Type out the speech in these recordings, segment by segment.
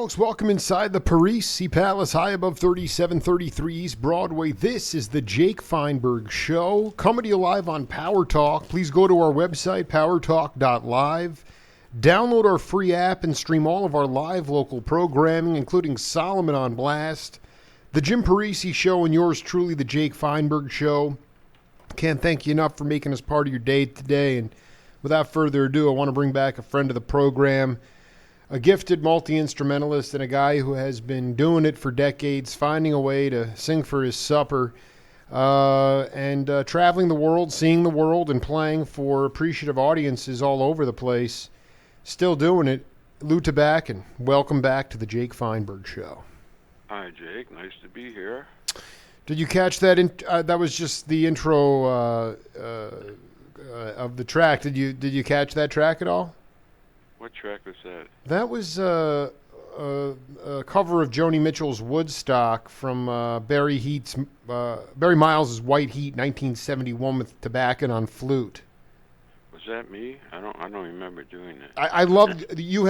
folks, welcome inside the Parisi Palace, high above 3733 East Broadway. This is the Jake Feinberg Show, coming to you live on Power Talk. Please go to our website, powertalk.live. Download our free app and stream all of our live local programming, including Solomon on Blast, the Jim Parisi Show, and yours truly, the Jake Feinberg Show. Can't thank you enough for making us part of your day today. And without further ado, I want to bring back a friend of the program, a gifted multi-instrumentalist and a guy who has been doing it for decades, finding a way to sing for his supper, and traveling the world, seeing the world, and playing for appreciative audiences all over the place. Still doing it. Lou Tabackin, welcome back to the Jake Feinberg Show. Hi, Jake. Nice to be here. Did you catch that? That was just the intro of the track. Did you catch that track at all? What track was that? That was a cover of Joni Mitchell's Woodstock from Barry Miles' White Heat, 1971, with Tabackin on flute. Was that me? I don't remember doing that. I loved you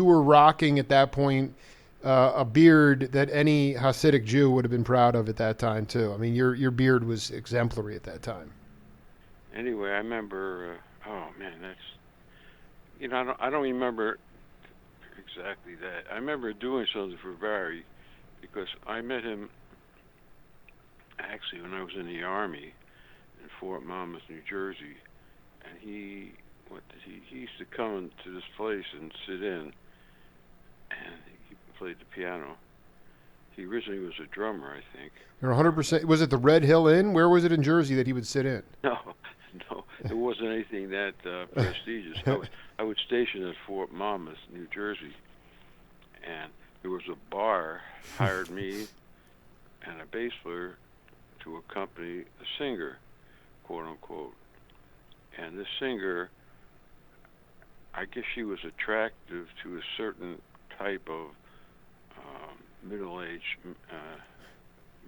were rocking at that point a beard that any Hasidic Jew would have been proud of at that time too. I mean, your beard was exemplary at that time. Anyway, I remember. Oh man, that's. I don't remember exactly that. I remember doing something for Barry because I met him actually when I was in the Army in Fort Monmouth, New Jersey, and he used to come to this place and sit in, and he played the piano. He originally was a drummer, I think. You're 100%. Was it the Red Hill Inn? Where was it in Jersey that he would sit in? No, it wasn't anything that prestigious. I was stationed at Fort Monmouth, New Jersey, and there was a bar hired me and a bass player to accompany a singer, quote unquote. And this singer, I guess she was attractive to a certain type of middle-aged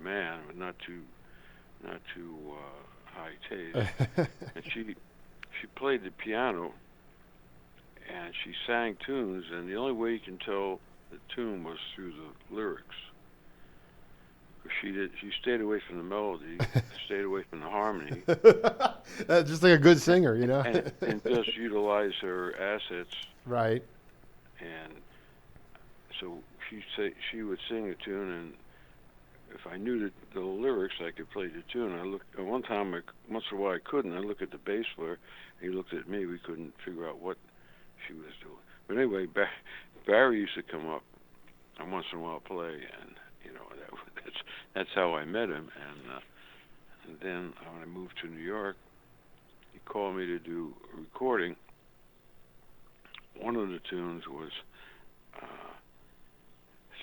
man, but not too high taste. And she played the piano and she sang tunes, and the only way you can tell the tune was through the lyrics. She stayed away from the melody, stayed away from the harmony. Just like a good singer, and just utilize her assets. Right. And so she would sing a tune, and if I knew the lyrics, I could play the tune. At one time, once in a while I couldn't. I looked at the bass player. He looked at me. We couldn't figure out what she was doing. But anyway, Barry used to come up and once in a while play, and that's how I met him. And then when I moved to New York, he called me to do a recording. One of the tunes was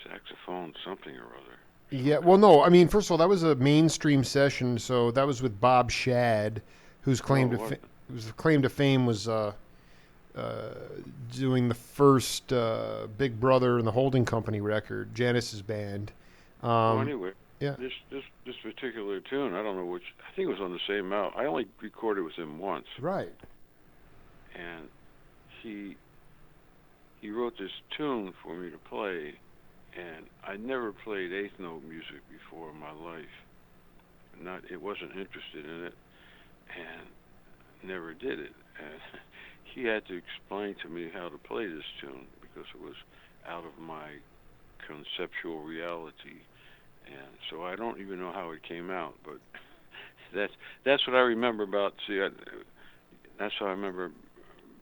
saxophone something or other. Yeah, well, no, I mean, first of all, that was a mainstream session, so that was with Bob Shad, whose claim to fame was doing the first Big Brother and the Holding Company record, Janis's band. Anyway, yeah. This particular tune, I don't know which. I think it was on the same album. I only recorded with him once. Right. And he wrote this tune for me to play. And I never played eighth note music before in my life. It wasn't interested in it, and never did it. And he had to explain to me how to play this tune because it was out of my conceptual reality. And so I don't even know how it came out, but that's what I remember about. That's how I remember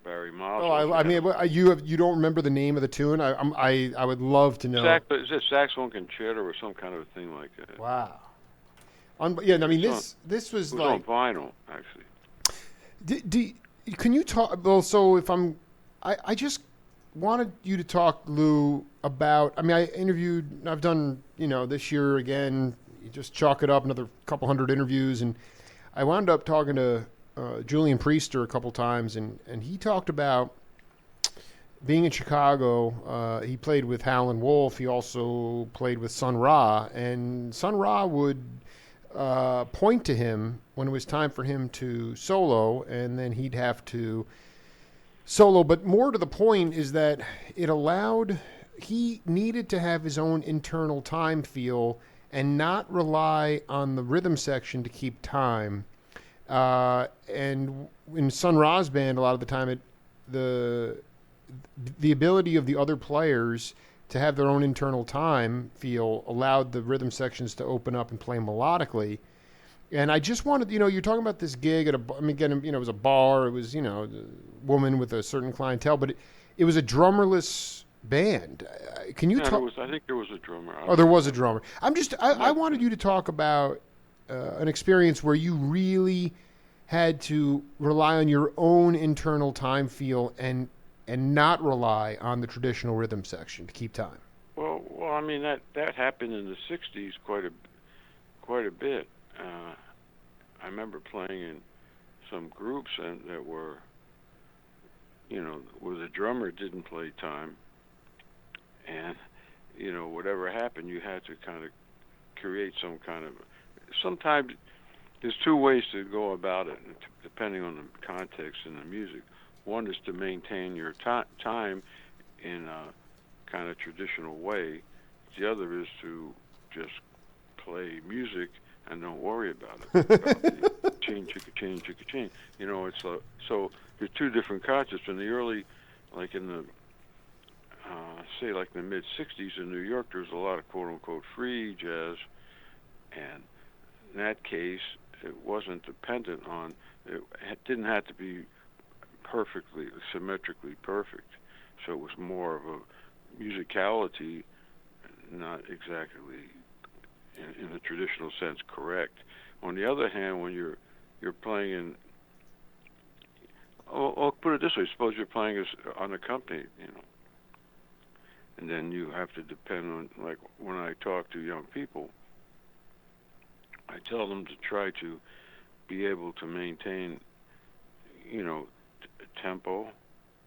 Barry Miles. Oh, I mean, you don't remember the name of the tune? I would love to know. Is it Saxophone Concerto or some kind of a thing like that? Wow. Yeah, I mean, this was like on vinyl, actually. Can you talk? Well, so if I just wanted you to talk, Lou, about. I mean, I've done this year again. You just chalk it up another couple hundred interviews, and I wound up talking to Julian Priester a couple times, and he talked about being in Chicago. He played with Howlin' Wolf. He also played with Sun Ra, and Sun Ra would point to him when it was time for him to solo, and then he'd have to solo, but more to the point is that it allowed, he needed to have his own internal time feel and not rely on the rhythm section to keep time. And in Sun Ra's band, a lot of the time, the the ability of the other players to have their own internal time feel allowed the rhythm sections to open up and play melodically. And I just wanted, you're talking about this gig at I mean, again, it was a bar. It was, a woman with a certain clientele, but it was a drummerless band. Can you Yeah, talk? I think there was a drummer. Oh, there was a drummer. I wanted you to talk about an experience where you really had to rely on your own internal time feel and not rely on the traditional rhythm section to keep time. Well, I mean that happened in the '60s quite a bit. I remember playing in some groups and that were, where the drummer didn't play time, and whatever happened, you had to kind of create some kind of. Sometimes there's two ways to go about it, depending on the context and the music. One is to maintain your time in a kind of traditional way. The other is to just play music and don't worry about it. About the chain, chicka, chain, chicka, chain. It's so there's two different concepts. In the early, like in the say like in the mid '60s in New York, there was a lot of quote unquote free jazz, and in that case, it wasn't dependent on. It didn't have to be perfectly symmetrically perfect. So it was more of a musicality, not exactly in the traditional sense correct. On the other hand, when you're playing in, I'll put it this way: suppose you're playing as unaccompanied, and then you have to depend on, like when I talk to young people, I tell them to try to be able to maintain, tempo,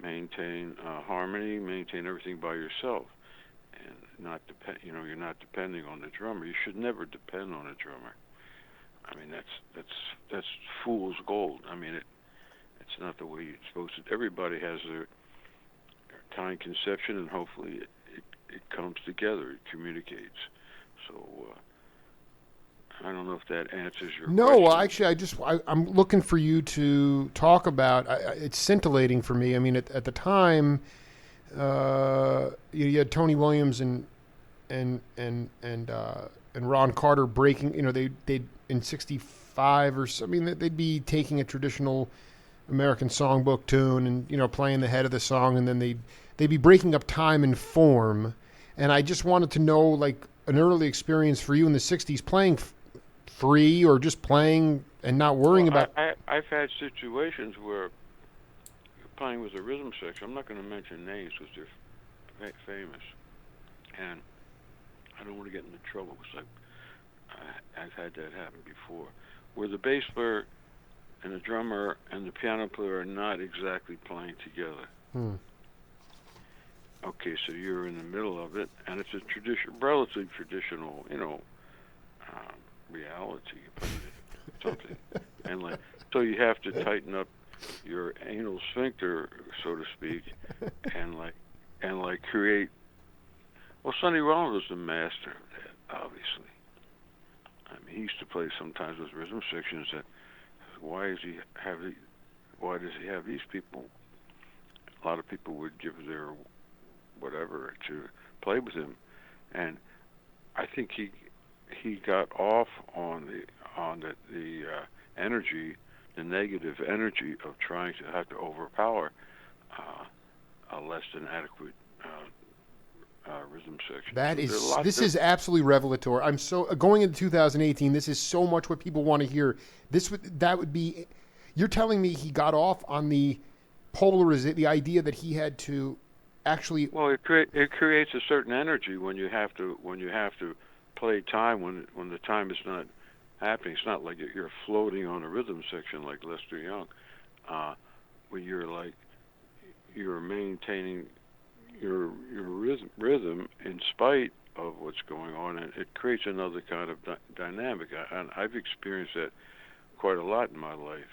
maintain harmony, maintain everything by yourself, and not depend. You're not depending on the drummer. You should never depend on a drummer. I mean, that's fool's gold. I mean, it's not the way you're supposed to. Everybody has their time conception, and hopefully it comes together. It communicates. So I don't know if that answers your question. No, actually, I'm looking for you to talk about. It's scintillating for me. I mean, at the time, you had Tony Williams and Ron Carter breaking. They in '65 or so. I mean, they'd be taking a traditional American songbook tune and playing the head of the song, and then they'd be breaking up time and form. And I just wanted to know, like, an early experience for you in the '60s playing free or just playing and not worrying about. I've had situations where playing with a rhythm section. I'm not going to mention names because they're famous, and I don't want to get into trouble because I've had that happen before, where the bass player and the drummer and the piano player are not exactly playing together. Okay, so you're in the middle of it, and it's a relatively traditional, reality, something, and so you have to tighten up your anal sphincter, so to speak, and create. Well, Sonny Rollins was the master of that, obviously. I mean, he used to play sometimes with rhythm sections that. Why does he have these people? A lot of people would give their whatever to play with him, and I think he got off on the energy, the negative energy of trying to have to overpower a less than adequate rhythm section. This is absolutely revelatory. I'm so going into 2018. This is so much what people want to hear. That would be. You're telling me he got off on the the idea that he had to actually. Well, it creates a certain energy when you have to play time when the time is not happening. It's not like you're floating on a rhythm section like Lester Young, when you're maintaining your rhythm in spite of what's going on, and it creates another kind of dynamic. And I've experienced that quite a lot in my life.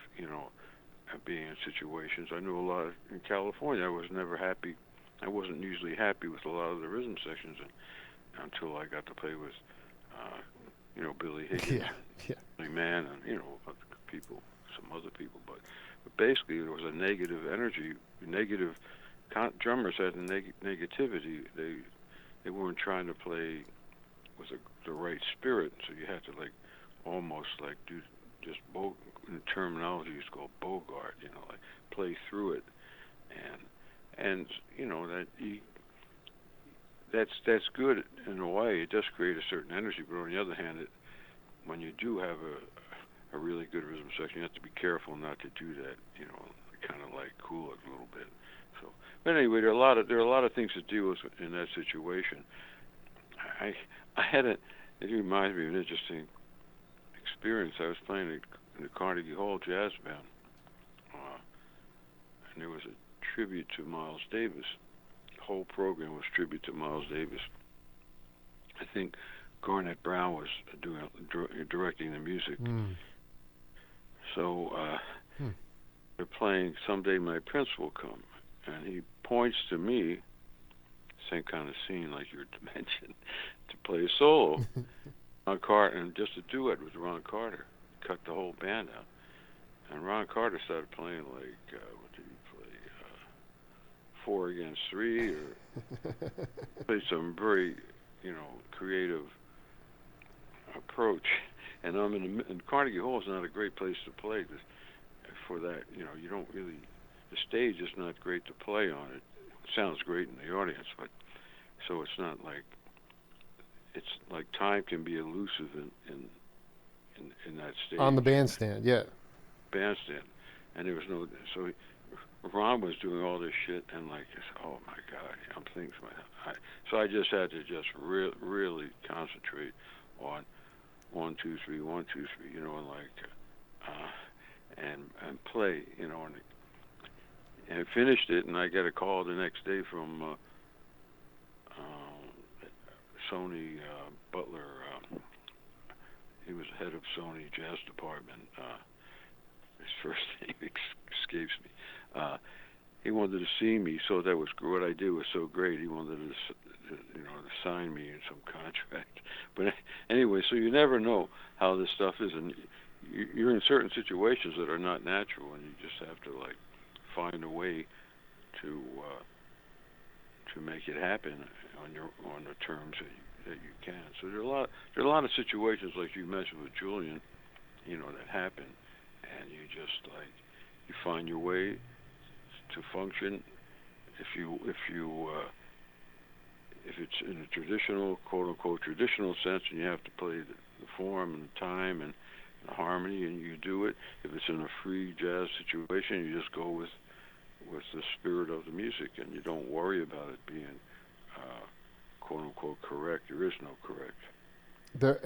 being in situations. I knew a lot in California. I was never happy. I wasn't usually happy with a lot of the rhythm sections until I got to play with, Billy Higgins, Yeah, yeah. Billy Mann, and other people, some other people. But basically, there was a negative energy. Negative drummers had negativity. They weren't trying to play with the right spirit, so you had to almost do just in terminology it's called bogart, like play through it, and that's good in a way. It does create a certain energy, but on the other hand, when you do have a really good rhythm section, you have to be careful not to do that. Kind of cool it a little bit. So, but anyway, there are a lot of things to deal with in that situation. I had it reminds me of an interesting experience. I was playing in the Carnegie Hall Jazz Band, and there was a tribute to Miles Davis. The whole program was tribute to Miles Davis. I think Garnett Brown was directing the music. So they're playing "Someday My Prince Will Come," and he points to me, same kind of scene like you mentioned, to play a solo. Ron Carter, and just a duet with Ron Carter, cut the whole band out. And Ron Carter started playing what did he play? 4 Against 3, or played some very, creative approach. And I'm in Carnegie Hall is not a great place to play for that. You don't really, the stage is not great to play on. It sounds great in the audience, but so it's not it's like time can be elusive in that stage. On the bandstand, yeah. Bandstand, and there was no. So Ron was doing all this shit, and oh my God, I'm thinking to myself. So I just had to really concentrate on 1, 2, 3, 1, 2, 3, and play, and I finished it, and I got a call the next day from Sony Butler. He was head of Sony Jazz Department. His first name escapes me. He wanted to see me, so that was what I did was so great. He wanted to sign me in some contract. But anyway, so you never know how this stuff is, and you're in certain situations that are not natural, and you just have to find a way to make it happen on the terms that you can. So there are a lot of situations like you mentioned with Julian, that happen, and you just you find your way to function. If it's in a traditional, quote unquote, traditional sense, and you have to play the form and the time and the harmony, and you do it. If it's in a free jazz situation, you just go with the spirit of the music, and you don't worry about it being quote unquote correct. There is no correct.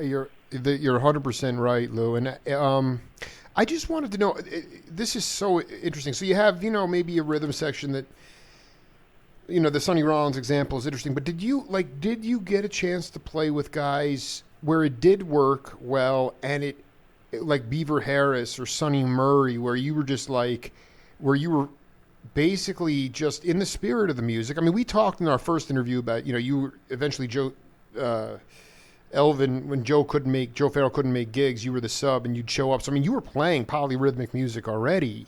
You're 100% right, Lou. And I just wanted to know. This is so interesting. So you have maybe a rhythm section that the Sonny Rollins example is interesting. But did you get a chance to play with guys where it did work well, and it like Beaver Harris or Sonny Murray, where you were just where you were basically just in the spirit of the music? I mean, we talked in our first interview about, you were eventually Elvin, when Joe Farrell couldn't make gigs, you were the sub and you'd show up. So, I mean, you were playing polyrhythmic music already,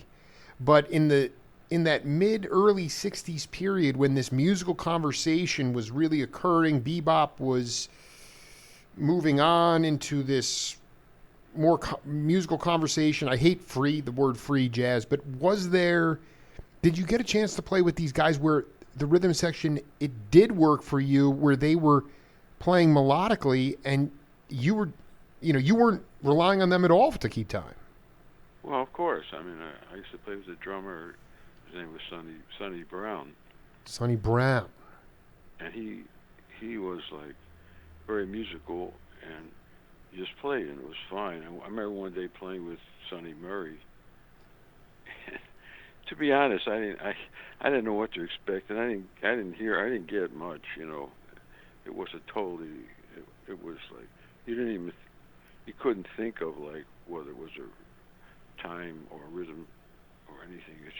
but in that early 60s period when this musical conversation was really occurring, bebop was moving on into this more musical conversation. I hate the word free jazz, but did you get a chance to play with these guys where the rhythm section, it did work for you, where they were playing melodically and you weren't relying on them at all to keep time? Well, of course. I mean, I used to play with a drummer. His name was Sonny Brown. Sonny Brown. And he was very musical, and he just played, and it was fine. I remember one day playing with Sonny Murray. To be honest, I didn't know what to expect, and I didn't get much. It was it was you couldn't think of whether it was a time or rhythm or or anything. It's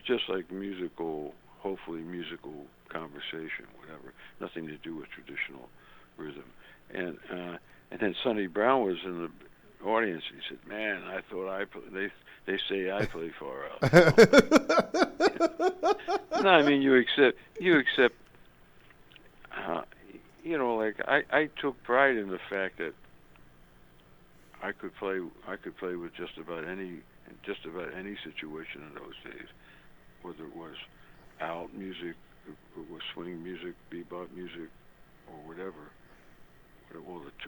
just like musical, hopefully musical conversation, whatever. Nothing to do with traditional rhythm. And then Sonny Brown was in the audience. He said, "Man, I thought they say I play far out." No, I mean you accept. Uh, like I took pride in the fact that I could play with just about any situation in those days, whether it was out music, it was swing music, bebop music, or whatever.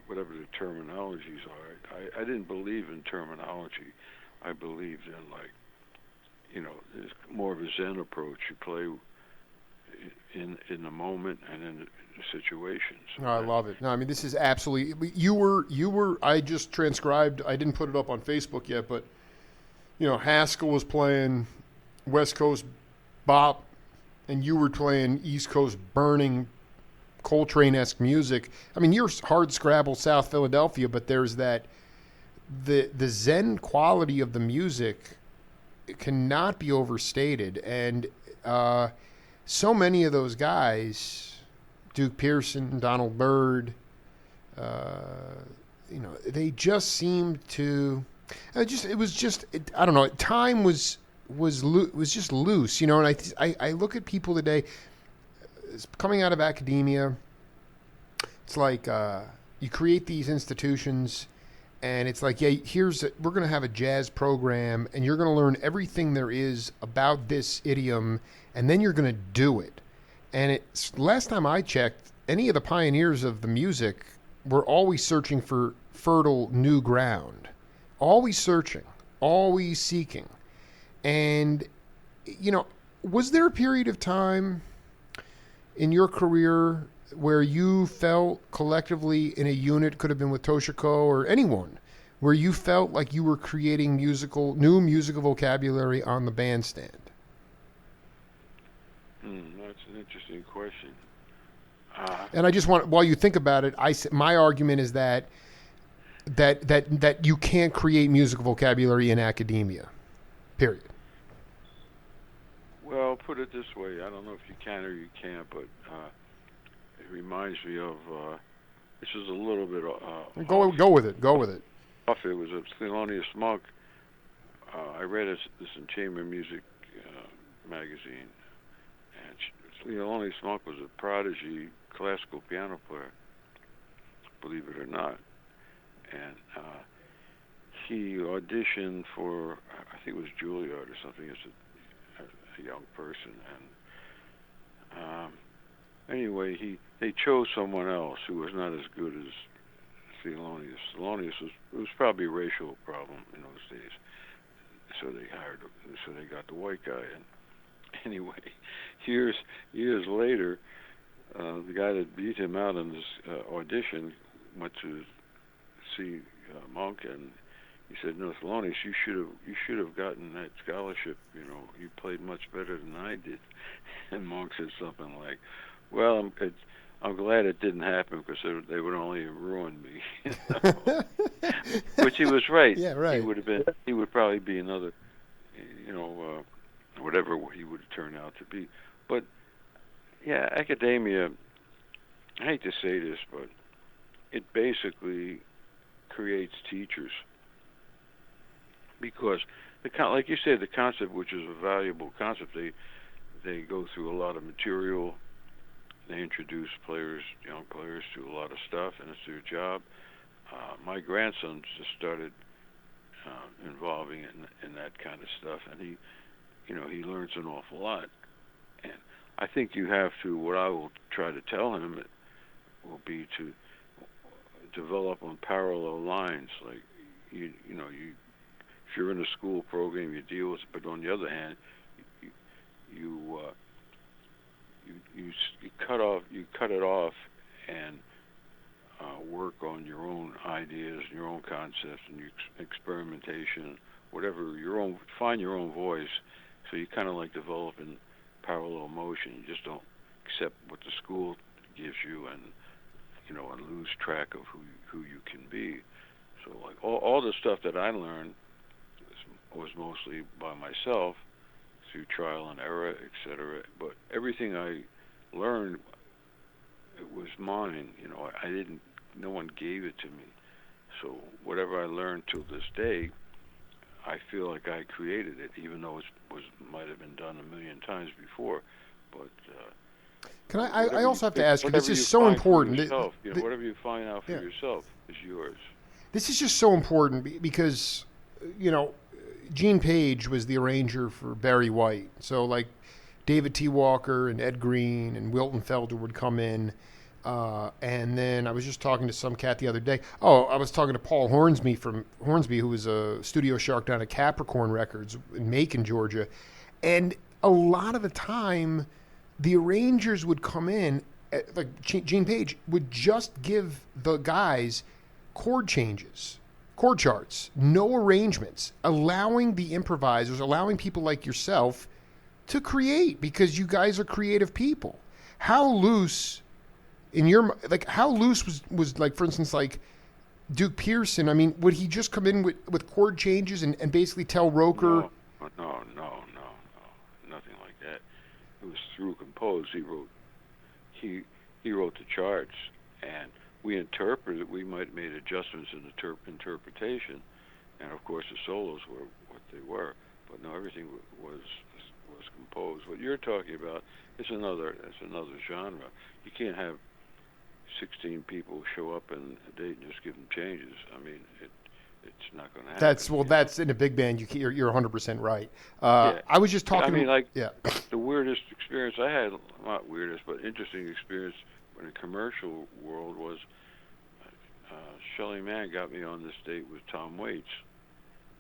Whatever the terminologies are. I didn't believe in terminology. I believed in it's more of a Zen approach. You play in the moment and in the situation. So No, I love it. No, I mean this is absolutely. You were. I just transcribed. I didn't put it up on Facebook yet, but Haskell was playing West Coast bop, and you were playing East Coast burning Coltrane-esque music. I mean, you're hard scrabble South Philadelphia, but there's that the Zen quality of the music cannot be overstated, and so many of those guys, Duke Pearson, Donald Byrd, they just seemed to. I don't know. Time was just loose, and I look at people today coming out of academia. It's like you create these institutions, and it's like, we're going to have a jazz program, and you're going to learn everything there is about this idiom, and then you're going to do it. And last time I checked, any of the pioneers of the music were always searching for fertile new ground, always searching, always seeking. And, was there a period of time in your career where you felt collectively in a unit, could have been with Toshiko or anyone, where you felt like you were creating new musical vocabulary on the bandstand? That's an interesting question. And I just want, while you think about it, my argument is that you can't create musical vocabulary in academia, period. Well, put it this way. I don't know if you can or you can't, but it reminds me of this is a little bit go with it. Off. It was a Thelonious Monk. I read this in Chamber Music magazine, and Thelonious Monk was a prodigy classical piano player, believe it or not, and he auditioned for, I think it was Juilliard or something, as a young person, and anyway, they chose someone else who was not as good as Thelonious. Thelonious was probably a racial problem in those days, so they got the white guy. And anyway, years later, the guy that beat him out in this audition went to see Monk, and he said, "No, Thelonious, you should have gotten that scholarship. You played much better than I did." And Monk said something like, "Well, I'm glad it didn't happen because they would only have ruined me." Which he was right. Yeah, right. He would probably be another, whatever he would turn out to be. But yeah, academia. I hate to say this, but it basically creates teachers. Because, like you said, the concept, which is a valuable concept, they go through a lot of material. They introduce young players, to a lot of stuff, and it's their job. My grandson just started involving in that kind of stuff, and he learns an awful lot. And I think you have to. What I will try to tell him will be to develop on parallel lines, like if you're in a school program, you deal with it, but on the other hand, you cut it off and work on your own ideas, your own concepts, and your experimentation, whatever find your own voice. So you kind of like develop in parallel motion. You just don't accept what the school gives you and lose track of who you can be. So like all the stuff that I learned, was mostly by myself through trial and error, etc. But everything I learned, it was mine. I didn't. No one gave it to me. So whatever I learned till this day, I feel like I created it, even though it might have been done a million times before. But can I also have to ask you? This is so important. Whatever you find out for yourself is yours. This is just so important because, Gene Page was the arranger for Barry White. So, like, David T. Walker and Ed Green and Wilton Felder would come in. And then I was just talking to some cat the other day. Oh, I was talking to Paul Hornsby from Hornsby, who was a studio shark down at Capricorn Records in Macon, Georgia. And a lot of the time, the arrangers would come in, like Gene Page would just give the guys chord changes, chord charts, no arrangements, allowing the improvisers, allowing people like yourself to create, because you guys are creative people. How loose how loose was like, for instance, like Duke Pearson? I mean, would he just come in with chord changes and basically tell Roker? No, nothing like that. It was through compose. He wrote the charts, and we interpreted. We might have made adjustments in the interpretation, and of course the solos were what they were. But no, everything was composed. What you're talking about is another genre. You can't have 16 people show up in a date and just give them changes. I mean, it's not going to happen. That's in a big band. You're 100% right. I was just talking. I mean, the weirdest experience I had, not weirdest, but interesting experience in the commercial world was Shelly Manne got me on this date with Tom Waits.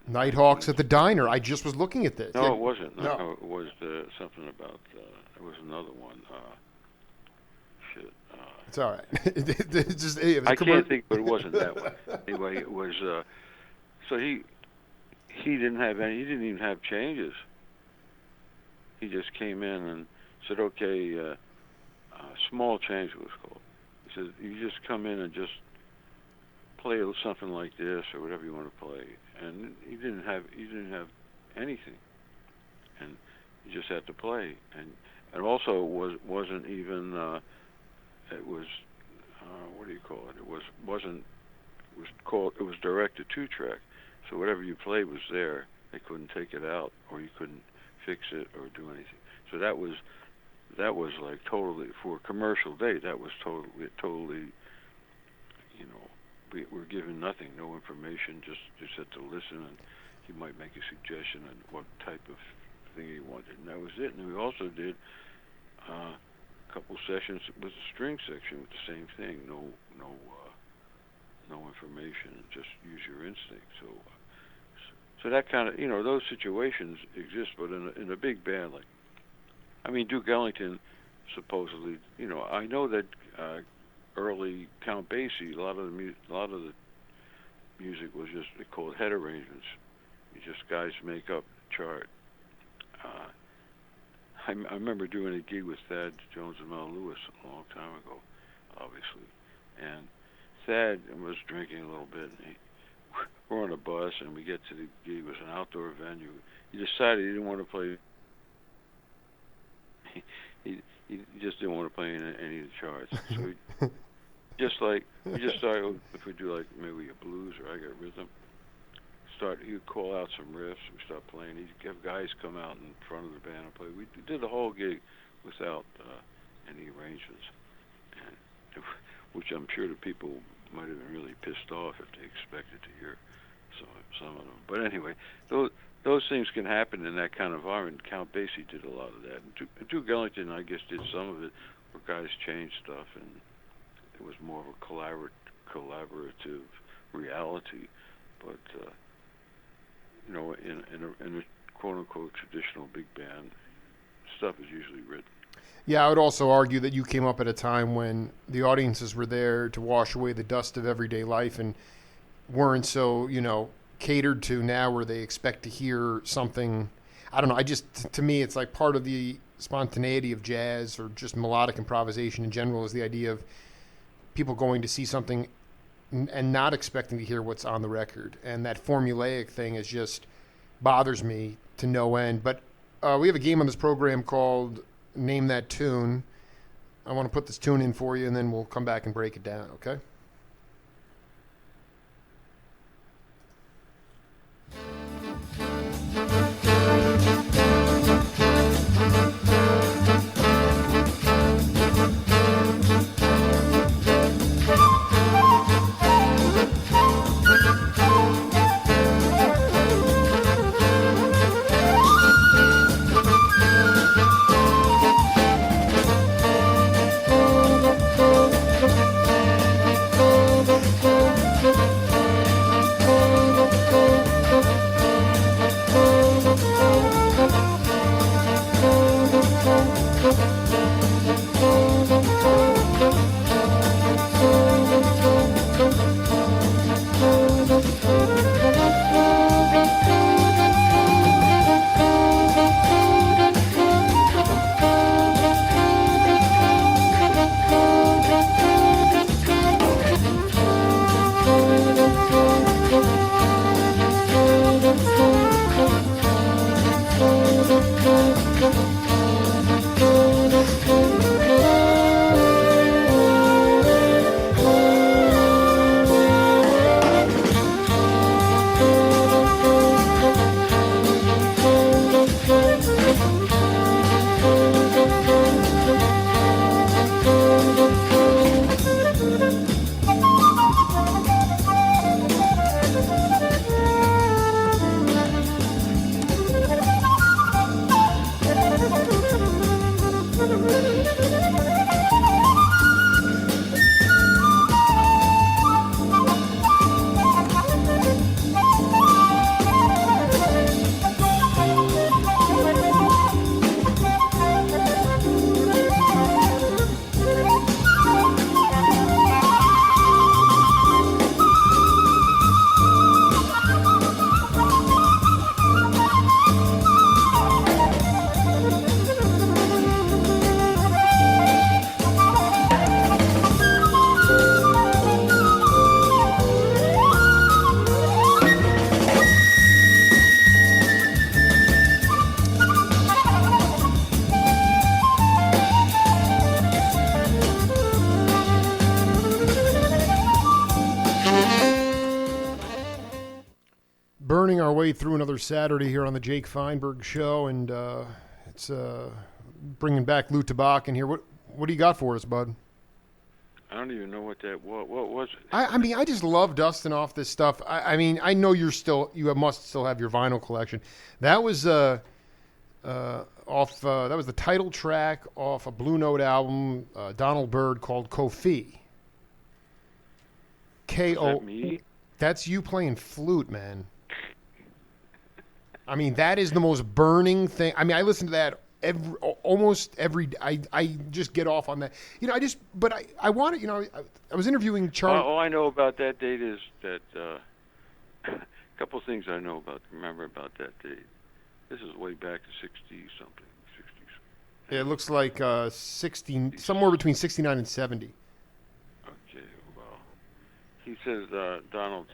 Nighthawks at the Diner. I just was looking at this. No, it wasn't. No, it was something about. It was another one. Shit. It's all right. I can't think, but it wasn't that one. Anyway, it was. So he didn't have any. He didn't even have changes. He just came in and said, "Okay, small change," it was called. He said, "You just come in and just play something like this or whatever you want to play." And he didn't have anything, and you just had to play. And also wasn't even. It was what do you call it? It was direct to 2-track. So whatever you played was there. They couldn't take it out, or you couldn't fix it or do anything. So that was like totally, for a commercial date. That was totally. We're given nothing, no information. Just had to listen, and he might make a suggestion on what type of thing he wanted, and that was it. And we also did a couple sessions with the string section with the same thing. No information. Just use your instinct. So that kind of those situations exist, but in a big band Duke Ellington supposedly. I know that. Early Count Basie, a lot of the music was just called head arrangements. Guys make up a chart. I remember doing a gig with Thad Jones and Mel Lewis a long time ago, obviously, and Thad was drinking a little bit. And we're on a bus, and we get to the gig. It was an outdoor venue. He decided he didn't want to play. He just didn't want to play any of the charts. So we just started, if we do like maybe a blues or I got rhythm, he'd call out some riffs, we start playing. He'd have guys come out in front of the band and play. We did the whole gig without any arrangements, which I'm sure the people might have been really pissed off if they expected to hear some of them. But anyway, those things can happen in that kind of environment. Count Basie did a lot of that. And Duke Ellington, I guess, did some of it where guys changed stuff, and it was more of a collaborative reality. But, in a quote-unquote traditional big band, stuff is usually written. Yeah, I would also argue that you came up at a time when the audiences were there to wash away the dust of everyday life and weren't so, catered to now, where they expect to hear something. I don't know. To me, it's like part of the spontaneity of jazz or just melodic improvisation in general is the idea of people going to see something and not expecting to hear what's on the record. And that formulaic thing is just, bothers me to no end. But we have a game on this program called Name That Tune. I want to put this tune in for you, and then we'll come back and break it down, okay? Burning our way through another Saturday here on the Jake Feinberg Show, and it's bringing back Lou Tabackin here. What do you got for us, bud? I don't even know what that. What was it? I mean, I just love dusting off this stuff. I mean, I know you must still have your vinyl collection. That was off. That was the title track off a Blue Note album, Donald Byrd, called Kofi. K-O. Is that me? That's you playing flute, man. I mean, that is the most burning thing. I mean, I listen to that almost every. I just get off on that. You know, I want to. You know, I was interviewing Charlie. All I know about that date is that a couple things I know remember about that date. This is way back to 60-something, 60s. It looks like 60, somewhere between 69 and 70. Okay, well, he says, Donald.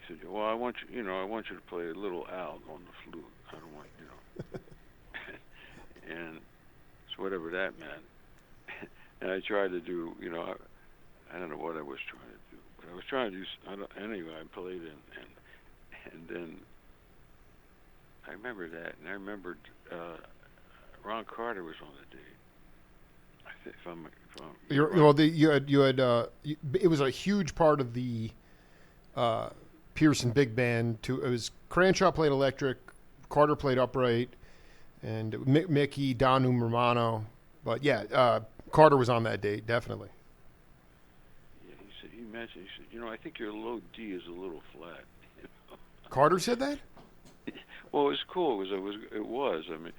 He said, "Well, I want you to play a little out on the flute. I don't want, and so whatever that meant." And I tried to do, I don't know what I was trying to do, but I was trying to do. Anyway, I played and then I remember that, and I remembered Ron Carter was on the date. I think if I'm it was a huge part of the Pearson big band. It was Cranshaw played electric, Carter played upright, and Mickey, Danu, Romano. But yeah, Carter was on that date, definitely. Yeah, he mentioned, I think your low D is a little flat. Carter said that? Well, it was cool. It was. I mean,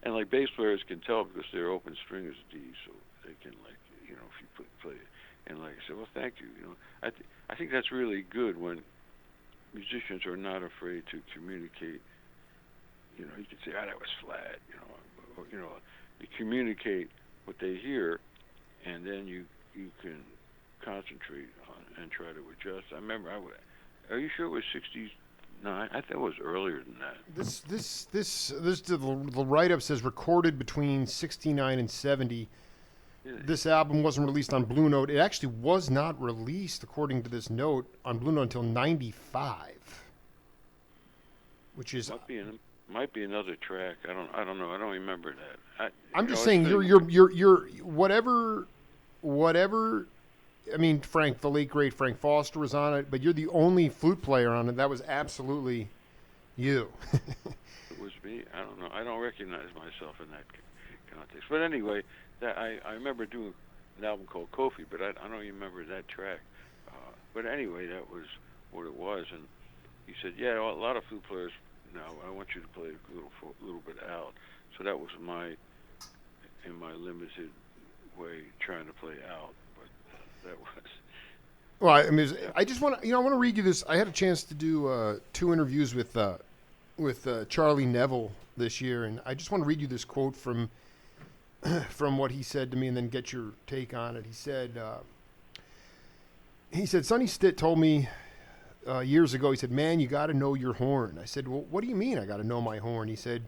and like bass players can tell because their open string is D, so they can if you play it. And like I said, well, thank you. I think that's really good when musicians are not afraid to communicate. You can say, that was flat. You communicate what they hear, and then you can concentrate on and try to adjust. I remember are you sure it was 60s No, I think it was earlier than that. The write-up says recorded between 69 and 70. Yeah. This album wasn't released on Blue Note. It actually was not released, according to this note, on Blue Note until 95, which is. Might be another track. I don't know. I don't remember that. I'm just saying you're whatever. I mean, the late great Frank Foster was on it, but you're the only flute player on it. That was absolutely you. It was me. I don't know. I don't recognize myself in that context. But anyway, that I remember doing an album called Kofi, but I don't even remember that track. But anyway, that was what it was. And he said, yeah, a lot of flute players now, I want you to play a little bit out. So that was in my limited way, trying to play out. But that was. Well, I mean, I just want to, I want to read you this. I had a chance to do 2 interviews with Charlie Neville this year, and I just want to read you this quote from what he said to me, and then get your take on it. He said, Sonny Stitt told me years ago, he said, man, you got to know your horn. I said, well, what do you mean I got to know my horn? He said,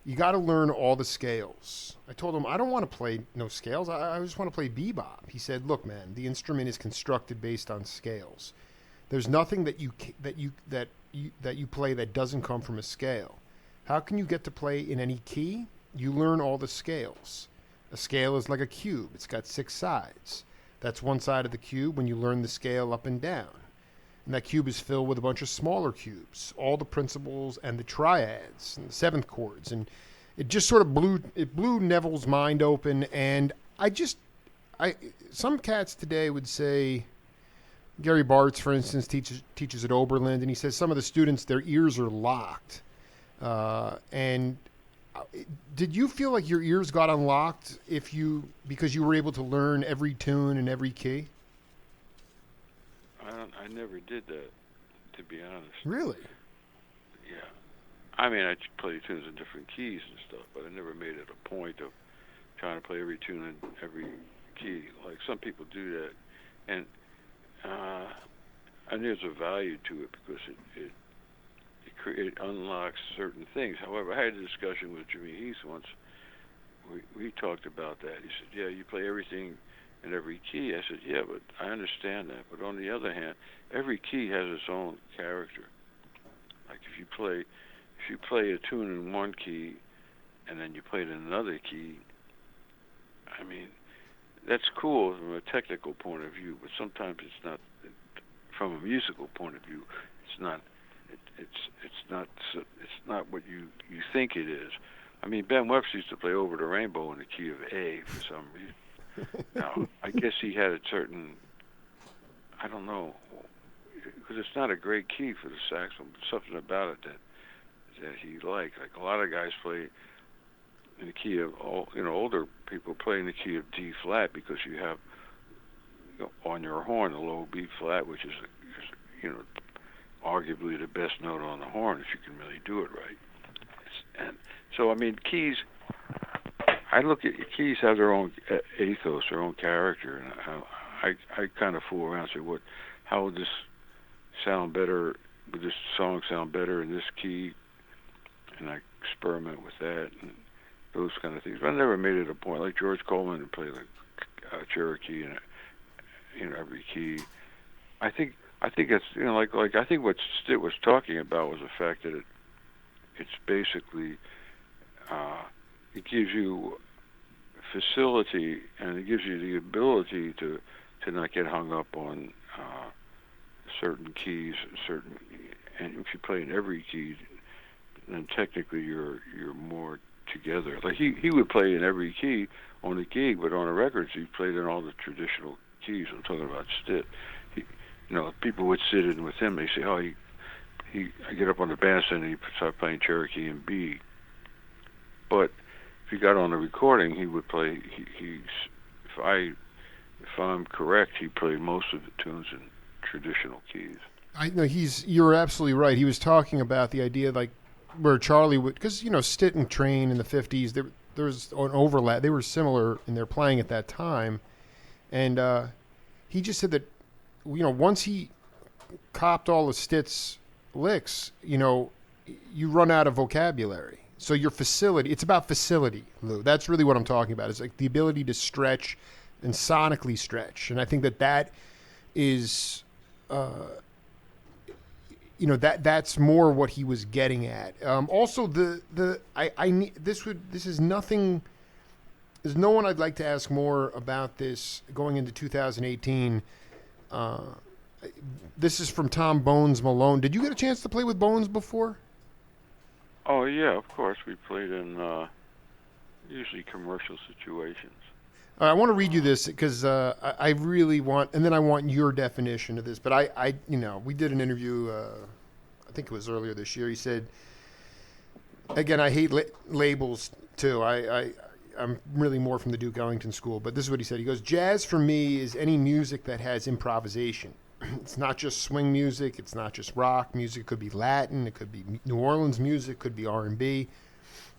you got to learn all the scales. I told him, I don't want to play no scales. I just want to play bebop. He said, look, man, the instrument is constructed based on scales. There's nothing that you play that doesn't come from a scale. How can you get to play in any key? You learn all the scales. A scale is like a cube. It's got 6 sides. That's one side of the cube when you learn the scale up and down. And that cube is filled with a bunch of smaller cubes, all the principles and the triads and the 7th chords. And it just sort of blew Neville's mind open. And some cats today would say, Gary Bartz, for instance, teaches at Oberlin, and he says some of the students, their ears are locked. And did you feel like your ears got unlocked because you were able to learn every tune and every key? I never did that, to be honest. Really? Yeah. I mean, I play tunes in different keys and stuff, but I never made it a point of trying to play every tune in every key. Like some people do that, and there's a value to it because it unlocks certain things. However, I had a discussion with Jimmy Heath once. We talked about that. He said, yeah, you play everything in every key. I said, yeah, but I understand that. But on the other hand, every key has its own character. Like if you play a tune in one key and then you play it in another key, I mean, that's cool from a technical point of view, but sometimes it's not. From a musical point of view, it's not. It's not what you think it is. I mean, Ben Webster used to play Over the Rainbow in the key of A for some reason. Now, I guess he had a certain, I don't know, because it's not a great key for the saxophone, but something about it that he liked. Like a lot of guys play in the key of, older people play in the key of D flat because you have on your horn a low B flat, which is arguably the best note on the horn if you can really do it right. And so, I mean, keys. I look at keys have their own ethos, their own character, and I kind of fool around and say, how would this sound better? Would this song sound better in this key? And I experiment with that and those kind of things. But I never made it a point. Like George Coleman would play like Cherokee in every key. I think it's like I think what Stitt was talking about was the fact that it's basically it gives you facility and it gives you the ability to not get hung up on certain keys, and if you play in every key, then technically you're more together. Like he would play in every key on the gig, but on the records he played in all the traditional keys. I'm talking about Stitt. People would sit in with him. They say, "Oh, I get up on the bandstand and he start playing Cherokee in B." But if he got on the recording, he would play. If I'm correct, he played most of the tunes in traditional keys. I know you're absolutely right. He was talking about the idea like where Charlie would, because Stitt and Train in the 50s, there was an overlap. They were similar in their playing at that time, and he just said that once he copped all of Stitt's licks, you run out of vocabulary. So your facility, it's about facility, Lou. That's really what I'm talking about. It's like the ability to stretch and sonically stretch. And I think that is, that's more what he was getting at. Also, this is nothing. There's no one I'd like to ask more about this going into 2018. This is from Tom Bones Malone. Did you get a chance to play with Bones before? Oh yeah, of course. We played in usually commercial situations. I want to read you this because I really want, and then I want your definition of this. But we did an interview. I think it was earlier this year. He said, again, I hate labels too. I'm really more from the Duke Ellington school. But this is what he said. He goes, "Jazz for me is any music that has improvisation. It's not just swing music. It's not just rock music. It could be Latin. It could be New Orleans music. It could be R&B.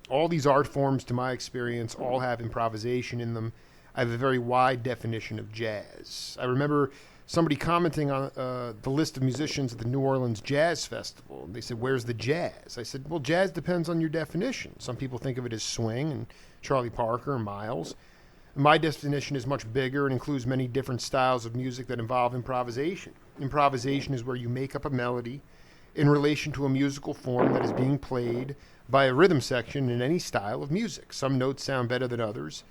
All these art forms, to my experience, all have improvisation in them. I have a very wide definition of jazz. I remember somebody commenting on the list of musicians at the New Orleans Jazz Festival. They said, where's the jazz? I said, well, jazz depends on your definition. Some people think of it as swing, and Charlie Parker and Miles. My definition is much bigger and includes many different styles of music that involve improvisation. Improvisation is where you make up a melody in relation to a musical form that is being played by a rhythm section in any style of music. Some notes sound better than others,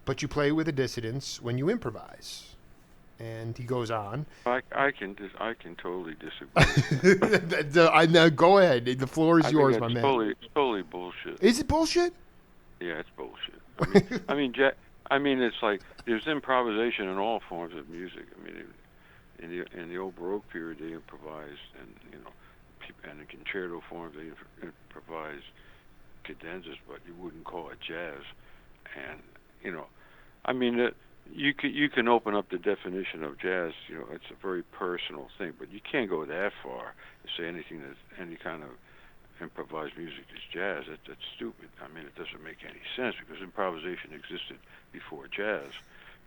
but you play with a dissonance when you improvise." And he goes on. I can totally disagree. Now go ahead. The floor is yours, my man. It's totally bullshit. Is it bullshit? Yeah, it's bullshit. I mean, it's like there's improvisation in all forms of music. I mean, in the old Baroque period, they improvised, and and in concerto forms, they improvised cadenzas, but you wouldn't call it jazz. And I mean, you can open up the definition of jazz. It's a very personal thing, but you can't go that far to say anything that's any kind of improvised music is jazz. That's stupid. I mean, it doesn't make any sense because improvisation existed before jazz,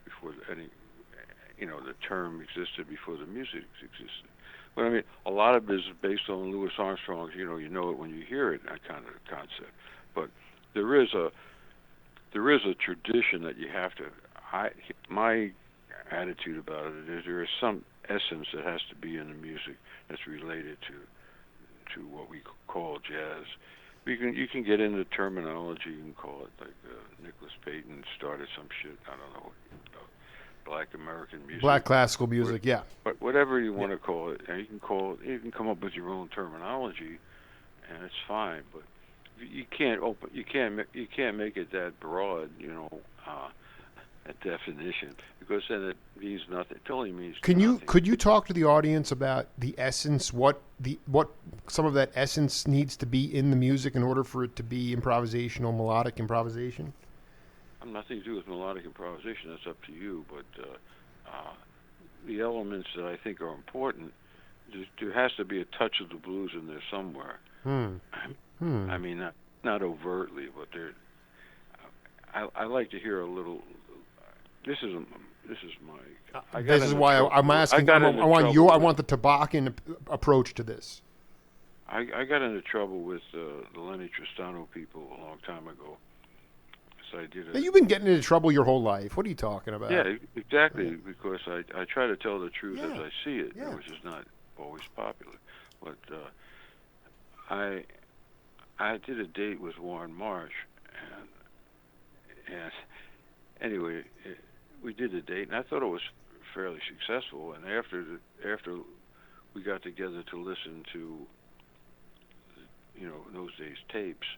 before the term existed, before the music existed. But I mean, a lot of it is based on Louis Armstrong's. You know it when you hear it, that kind of concept. But there is a tradition that you have to. My attitude about it is there is some essence that has to be in the music that's related to what we call jazz. You can get into terminology. You can call it like Nicholas Payton started some shit. I don't know. Black American music. Black classical music, yeah. But whatever you want to call it, you can come up with your own terminology, and it's fine. But you can't make it that broad, a definition, because then it means nothing. It only means nothing. Could you talk to the audience about the essence, what some of that essence needs to be in the music in order for it to be improvisational, melodic improvisation? Nothing to do with melodic improvisation. That's up to you. But the elements that I think are important, there has to be a touch of the blues in there somewhere. I mean, not overtly, but there. I like to hear a little. This is my. This is why I'm asking. I want the Tabackin approach to this. I got into trouble with the Lenny Tristano people a long time ago. So I did. You've been getting into trouble your whole life. What are you talking about? Yeah, exactly. Because I try to tell the truth as I see it, which is not always popular. But I did a date with Warren Marsh, and anyway, we did a date, and I thought it was fairly successful. And after we got together to listen to, in those days tapes,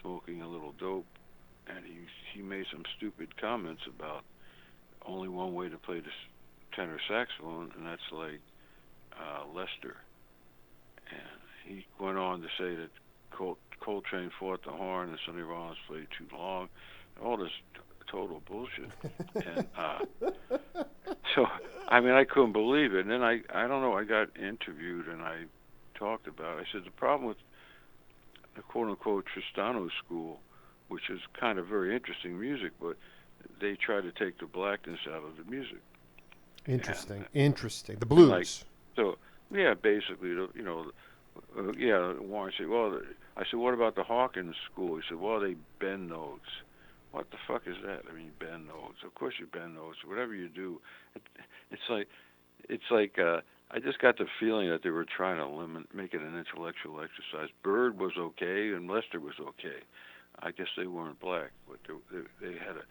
smoking a little dope, and he made some stupid comments about only one way to play the tenor saxophone, and that's like Lester. And he went on to say that Coltrane fought the horn and Sonny Rollins played too long. All this total bullshit. And so, I mean, I couldn't believe it. And then I don't know, I got interviewed and I talked about it. I said the problem with the quote-unquote Tristano school, which is kind of very interesting music, but they try to take the blackness out of the music. Interesting. The blues. Yeah, basically, yeah. Warren said, well, I said, what about the Hawkins school? He said, well, they bend notes. What the fuck is that? I mean, bend notes. Of course you bend notes. Whatever you do, it, it's like I just got the feeling that they were trying to make it an intellectual exercise. Bird was okay and Lester was okay. I guess they weren't black, but they had a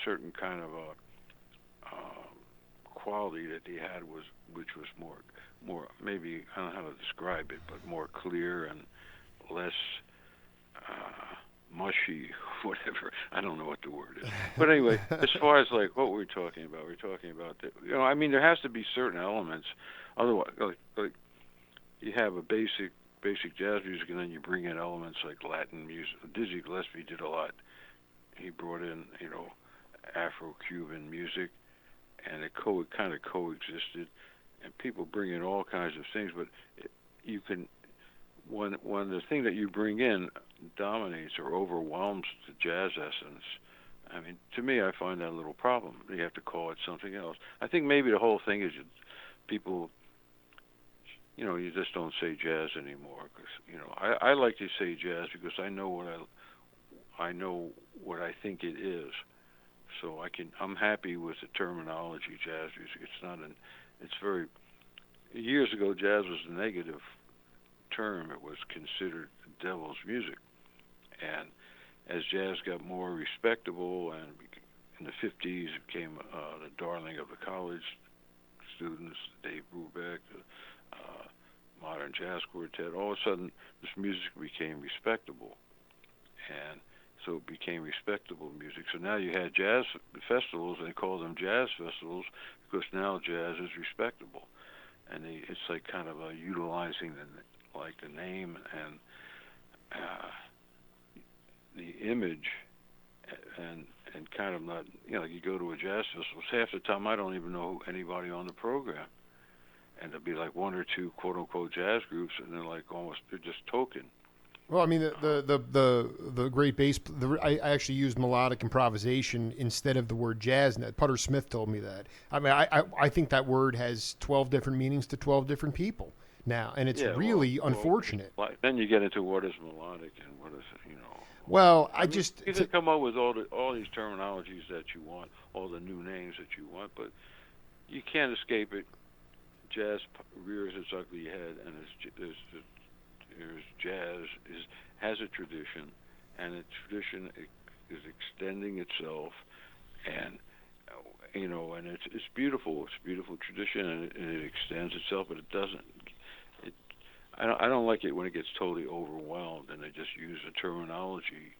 certain kind of a quality that they had which was more maybe I don't know how to describe it, but more clear and less mushy, whatever. I don't know what the word is. But anyway, as far as like what we're talking about, I mean, there has to be certain elements. Otherwise, like you have a basic jazz music, and then you bring in elements like Latin music. Dizzy Gillespie did a lot. He brought in, Afro-Cuban music, and it kind of coexisted. And people bring in all kinds of things, but you can when the thing that you bring in dominates or overwhelms the jazz essence. I mean, to me, I find that a little problem. You have to call it something else. I think maybe the whole thing is people, you just don't say jazz anymore because I like to say jazz because I know what I think it is. So I'm happy with the terminology jazz music. It's very years ago jazz was a negative term. It was considered devil's music. And as jazz got more respectable and in the 50s it became the darling of the college students, Dave Brubeck, the modern jazz quartet, all of a sudden this music became respectable. And so it became respectable music. So now you had jazz festivals, and they call them jazz festivals because now jazz is respectable. And it's like kind of utilizing the name and the image and kind of not, like you go to a jazz festival, half the time I don't even know anybody on the program. And there'll be like one or two quote unquote jazz groups, and they're just token. Well, I mean, the great bass. I actually used melodic improvisation instead of the word jazz. Putter Smith told me that. I mean, I think that word has 12 different meanings to 12 different people now, and it's really unfortunate. Then you get into what is melodic and what is Well, I mean, you can come up with all these terminologies that you want, all the new names that you want, but you can't escape it. Jazz rears its ugly head, and there's jazz has a tradition, and its tradition is extending itself, and and it's beautiful. It's a beautiful tradition, and it extends itself, but it doesn't. I don't like it when it gets totally overwhelmed and they just use the terminology.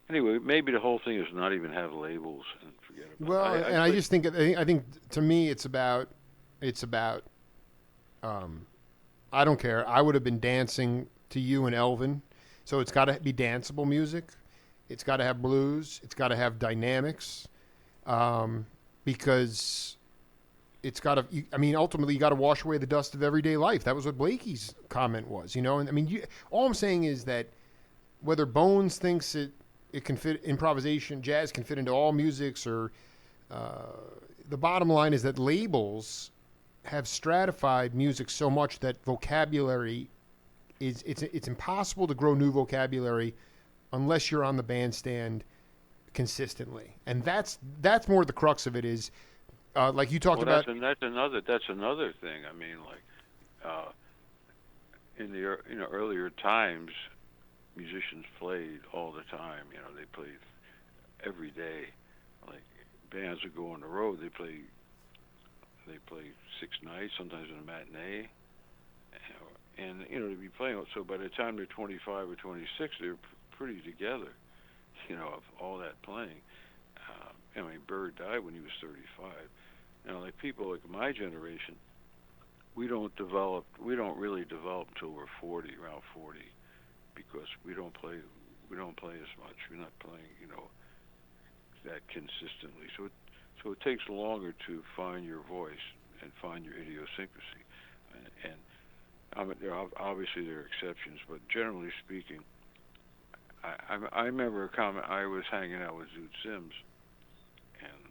Anyway, maybe the whole thing is not even have labels and forget about it. Well, and I just think to me it's about I don't care. I would have been dancing to you and Elvin, so it's got to be danceable music. It's got to have blues. It's got to have dynamics, because it's got to. I mean, ultimately, you got to wash away the dust of everyday life. That was what Blakey's comment was. And I mean, all I'm saying is that whether Bones thinks it can fit improvisation, jazz can fit into all musics, or the bottom line is that labels have stratified music so much that vocabulary it's impossible to grow new vocabulary unless you're on the bandstand consistently, and that's more the crux of it is. Like you talked about, that's another thing. I mean, like in the earlier times, musicians played all the time. They played every day. Like bands would go on the road, they play 6 nights, sometimes in a matinee, and they'd be playing. So by the time they're 25 or 26, they're pretty together. Of all that playing. I mean, Bird died when he was 35. Like people like my generation, we don't really develop until we're 40, around 40, because we don't play as much. We're not playing, that consistently. So it takes longer to find your voice and find your idiosyncrasy. And obviously there are exceptions, but generally speaking, I remember a comment. I was hanging out with Zoot Sims, and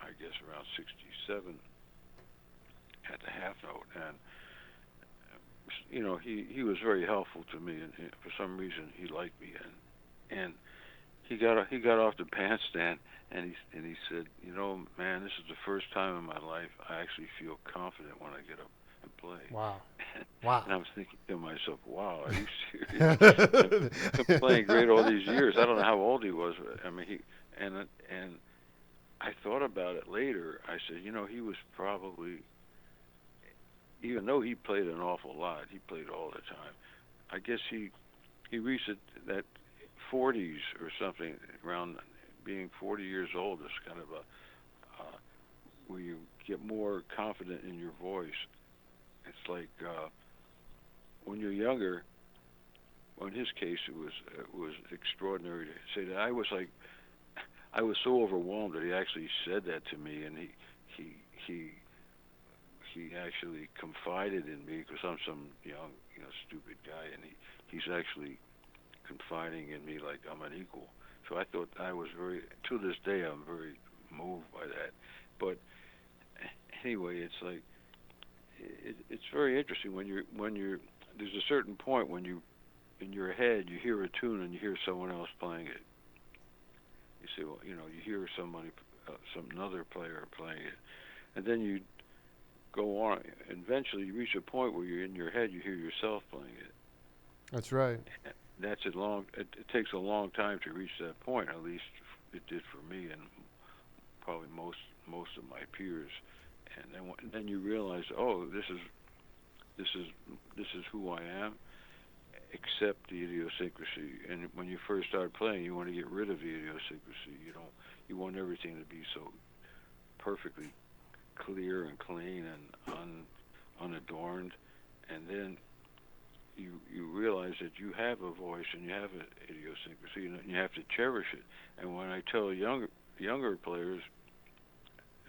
I guess around 67, at the half note, and he was very helpful to me, and for some reason he liked me, and he got off the bandstand, and he said, man, this is the first time in my life I actually feel confident when I get up and play. Wow. Wow. And I was thinking to myself, wow, are you serious? I've been playing great all these years. I don't know how old he was. But, I mean, and I thought about it later. I said, he was probably, even though he played an awful lot, he played all the time. I guess he reached that 40s or something, around being 40 years old is kind of where you get more confident in your voice. It's like when you're younger. Well, in his case, it was extraordinary to say that. I was so overwhelmed that he actually said that to me, and he actually confided in me, because I'm some young, stupid guy, and he's actually confiding in me like I'm an equal. So I thought I was to this day, I'm very moved by that. But anyway, it's like, it's very interesting when you're there's a certain point when you, in your head, you hear a tune and you hear someone else playing it. You say, well, you hear another player playing it, and then you go on. Eventually, you reach a point where you're in your head, you hear yourself playing it. That's right. That's it. It takes a long time to reach that point. At least it did for me, and probably most of my peers. And then you realize, oh, this is who I am, except the idiosyncrasy. And when you first start playing, you want to get rid of the idiosyncrasy. You want everything to be so perfectly clear and clean and unadorned. And then you realize that you have a voice and you have an idiosyncrasy, and you have to cherish it. And when I tell younger players,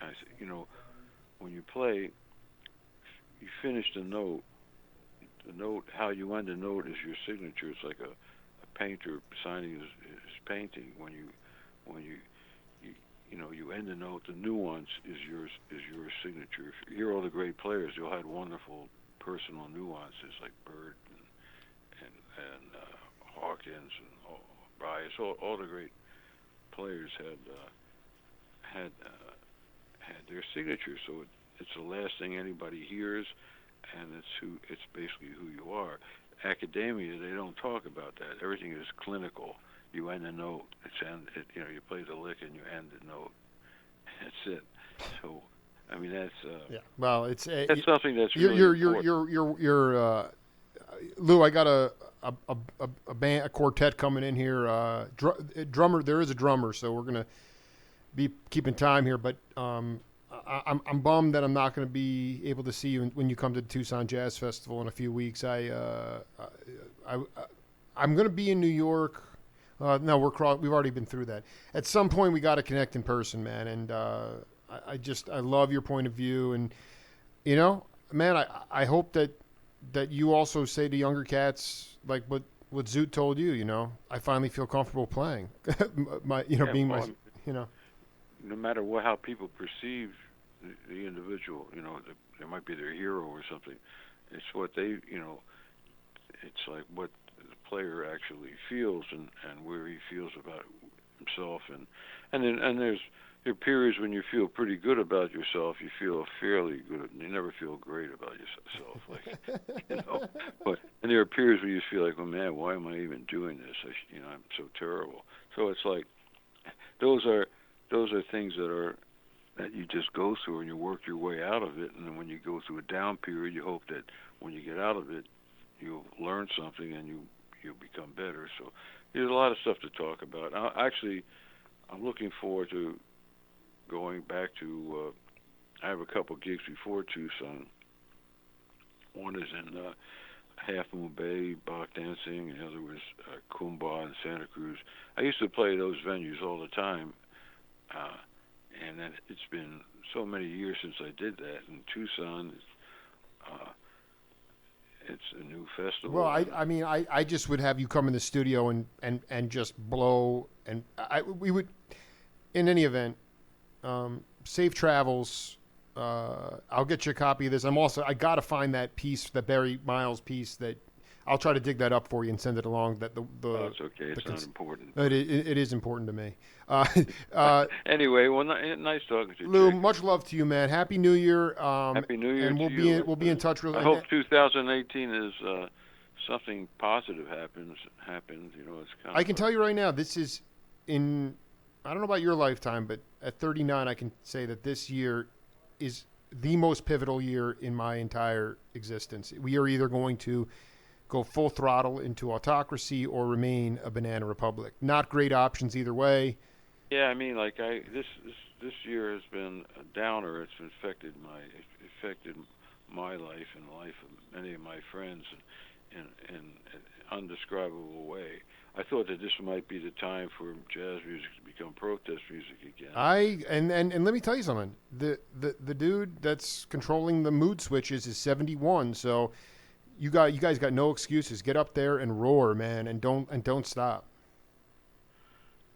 I say, when you play, you finish the note. The note, how you end a note, is your signature. It's like a painter signing his painting. When you end a note, the nuance is your signature. If you hear all the great players, they all had wonderful personal nuances, like Bird and Hawkins and Bias. All the great players had their signature. So it's the last thing anybody hears, and it's basically who you are. Academia, they don't talk about that. Everything is clinical. You end a note. You play the lick and you end the note. That's it. So, I mean, that's yeah. Well, that's something that's you're important. you're Lou. I got a band, a quartet coming in here. Drummer. There is a drummer, so we're gonna be keeping time here. But I'm bummed that I'm not going to be able to see you when you come to the Tucson Jazz Festival in a few weeks. I'm going to be in New York. No, we've already been through that. At some point, we got to connect in person, man. And I love your point of view, and man, I hope that you also say to younger cats like what Zoot told you. I finally feel comfortable playing. No matter how people perceive the individual, they might be their hero or something. It's what they, it's like what the player actually feels and where he feels about himself, and there are periods when you feel pretty good about yourself. You feel fairly good. You never feel great about yourself, and there are periods where you feel like, oh man, why am I even doing this? I'm so terrible. So it's like those are things that you just go through and you work your way out of it. And then when you go through a down period, you hope that when you get out of it, you'll learn something and you'll become better. So there's a lot of stuff to talk about. I'm looking forward to going back to. I have a couple gigs before Tucson. One is in Half Moon Bay, Bach Dancing, and the other was Kumba in Santa Cruz. I used to play those venues all the time. And then it's been so many years since I did that. In Tucson, it's a new festival. Well, I just would have you come in the studio and just blow. And we would, in any event, safe travels. I'll get you a copy of this. I got to find that piece, that Barry Miles piece. That I'll try to dig that up for you and send it along. That It's okay. It's not important. It is important to me. Anyway, well, nice talking to you, Lou. Jake. Much love to you, man. Happy New Year. Happy New Year and to you. We'll be in touch. I hope 2018 is something positive happens. You know, it's kind I can tell you right now, this is in. I don't know about your lifetime, but at 39, I can say that this year is the most pivotal year in my entire existence. We are either going to go full throttle into autocracy or remain a banana republic. Not great options either way. Yeah, I mean, like this year has been a downer. It's affected my life and the life of many of my friends in an undescribable way. I thought that this might be the time for jazz music to become protest music again. And let me tell you something. The dude that's controlling the mood switches is 71. So you guys got no excuses. Get up there and roar, man, and don't stop.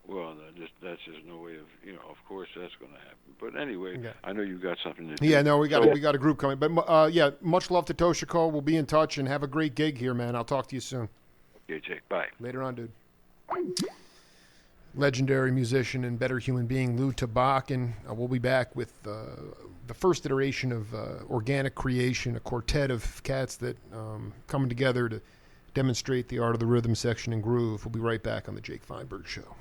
Well, that's just no way of, you know. Of course, that's going to happen. But anyway, Yeah. I know you've got something to do. Yeah, no, we got a group coming. But yeah, much love to Toshiko. We'll be in touch and have a great gig here, man. I'll talk to you soon. Okay, Jake. Bye. Later on, dude. Legendary musician and better human being, Lou Tabackin. We'll be back with the first iteration of Organic Creation, a quartet of cats that coming together to demonstrate the art of the rhythm section and groove. We'll be right back on the Jake Feinberg Show.